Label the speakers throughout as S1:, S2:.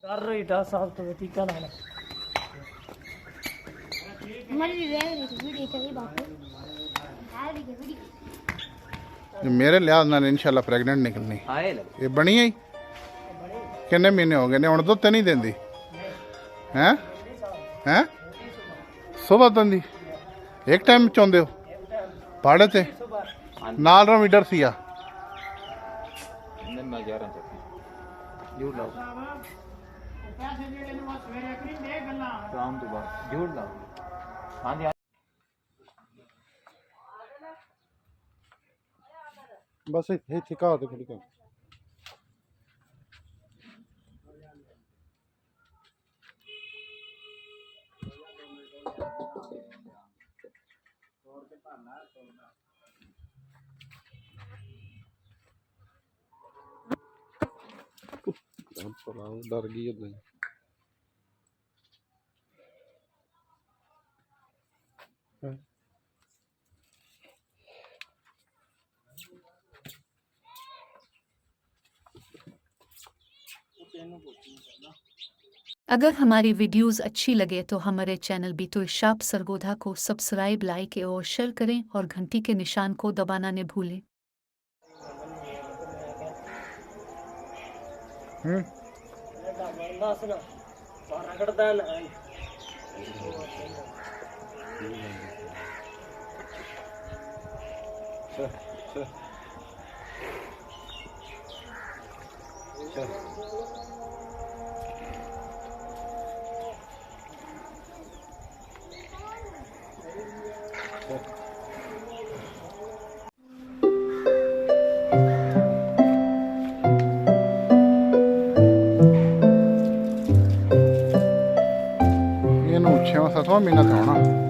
S1: कर रही था साहब तो टीका लाना
S2: मेरे लिहाज नाल इंशाल्लाह प्रेगनेंट निकलनी ये बनी है किन्ने महीने हो गए ने हुण दुध ते नहीं देंदी हैं हैं सुबह दंदी एक टाइम चौंदे हो पाड़े ते नाल रीडर सिया बस ये ठिका होते खड़ी कर डर गई है
S3: अगर हमारी वीडियोस अच्छी लगे तो हमारे चैनल बीतो शाप सरगोधा को सब्सक्राइब लाइक और शेयर करें और घंटी के निशान को दबाना न भूलें।
S2: छेवां सतवां महीना तो होना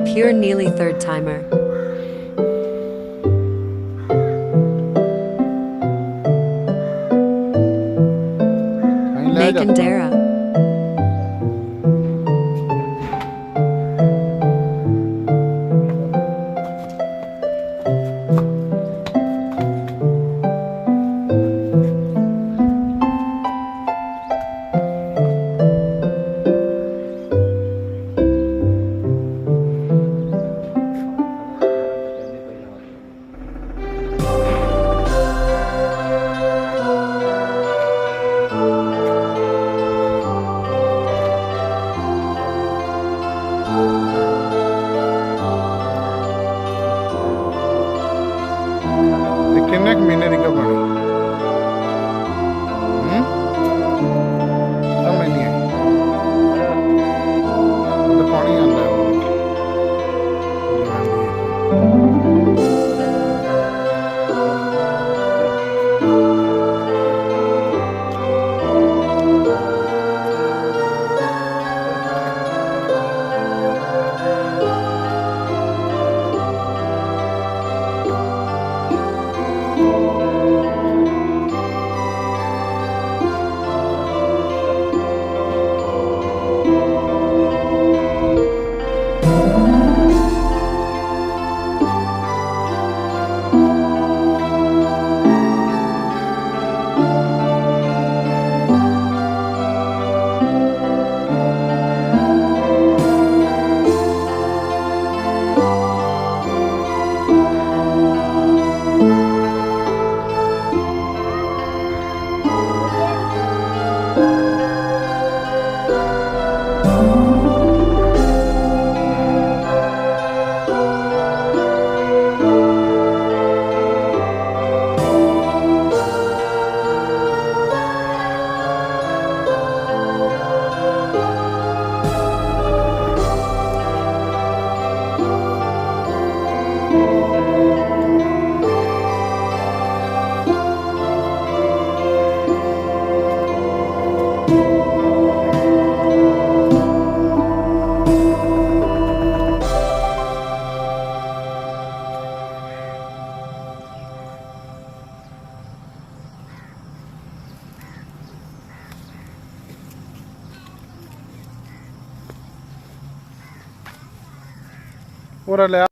S4: Pure Neely third timer. Macandera.
S2: ਉਰਾ ਲਿਆ